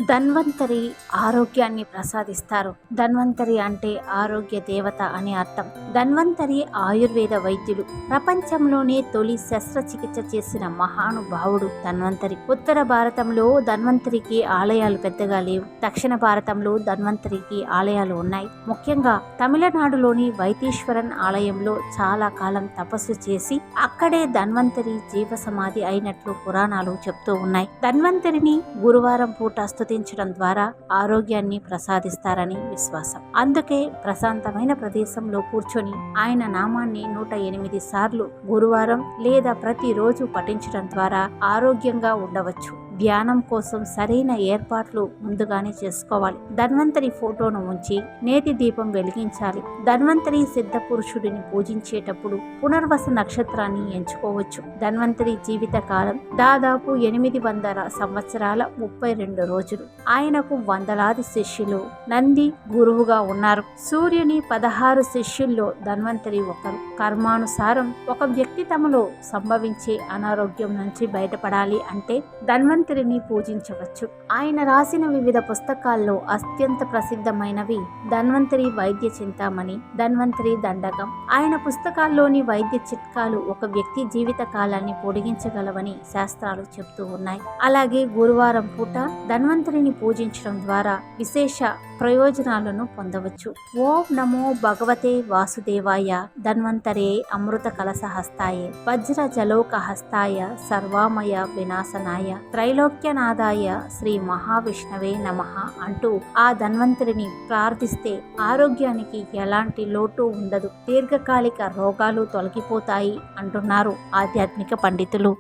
ధన్వంతరి ఆరోగ్యాన్ని ప్రసాదిస్తారు. ధన్వంతరి అంటే ఆరోగ్య దేవత అని అర్థం. ధన్వంతరి ఆయుర్వేద వైద్యుడు. ప్రపంచంలోనే తొలి శస్త్రచికిత్స చేసిన మహానుభావుడు ధన్వంతరి. ఉత్తర భారతంలో ధన్వంతరికి ఆలయాలు పెద్దగా లేవు. దక్షిణ భారతంలో ధన్వంతరికి ఆలయాలు ఉన్నాయి. ముఖ్యంగా తమిళనాడులోని వైతీశ్వరన్ ఆలయంలో చాలా కాలం తపస్సు చేసి అక్కడే ధన్వంతరి జీవ సమాధి అయినట్లు పురాణాలు చెప్తూ ఉన్నాయి. ధన్వంతరిని గురువారం పూట స్తుతించడం ద్వారా ఆరోగ్యాన్ని ప్రసాదిస్తారని విశ్వాసం. అందుకే ప్రశాంతమైన ప్రదేశంలో కూర్చొని ఆయన నామాన్ని 108 సార్లు గురువారం లేదా ప్రతిరోజు పఠించడం ద్వారా ఆరోగ్యంగా ఉండవచ్చు. ధ్యానం కోసం సరైన ఏర్పాట్లు ముందుగానే చేసుకోవాలి. ధన్వంతరి ఫోటోను ఉంచి నేతి దీపం వెలిగించాలి. ధన్వంతరి సిద్ధ పురుషుడిని పూజించేటప్పుడు పునర్వస నక్షత్రాన్ని ఎంచుకోవచ్చు. ధన్వంతరి జీవిత కాలం దాదాపు 800 సంవత్సరాల 32 రోజులు. ఆయనకు వందలాది శిష్యులు, నంది గురువుగా ఉన్నారు. సూర్యుని 16 శిష్యుల్లో ధన్వంతరి ఒకరు. కర్మానుసారం ఒక వ్యక్తి తమలో సంభవించే అనారోగ్యం నుంచి బయటపడాలి అంటే ధన్వంతరిని పూజించవచ్చు. ఆయన రాసిన వివిధ పుస్తకాల్లో అత్యంత ప్రసిద్ధమైనవి ధన్వంతరి వైద్య చింతామణి, ధన్వంతరి దండకం. ఆయన పుస్తకాల్లోని వైద్య చిట్కాలు ఒక వ్యక్తి జీవిత కాలాన్ని పొడిగించగలవని శాస్త్రాలు చెప్తూ ఉన్నాయి. అలాగే గురువారం పూట ధన్వంతరిని పూజించడం ద్వారా విశేష ప్రయోజనాలను పొందవచ్చు. ఓం నమో భగవతే వాసుదేవాయ, ధన్వంతరే అమృత కలశహస్తాయ, వజ్ర జలోక హస్తాయ, సర్వామయ వినాశనాయ, త్రైలోక్యనాథాయ, శ్రీ మహావిష్ణవే నమః అంటూ ఆ ధన్వంతరిని ప్రార్థిస్తే ఆరోగ్యానికి ఎలాంటి లోటు ఉండదు. దీర్ఘకాలిక రోగాలు తొలగిపోతాయి అంటున్నారు ఆధ్యాత్మిక పండితులు.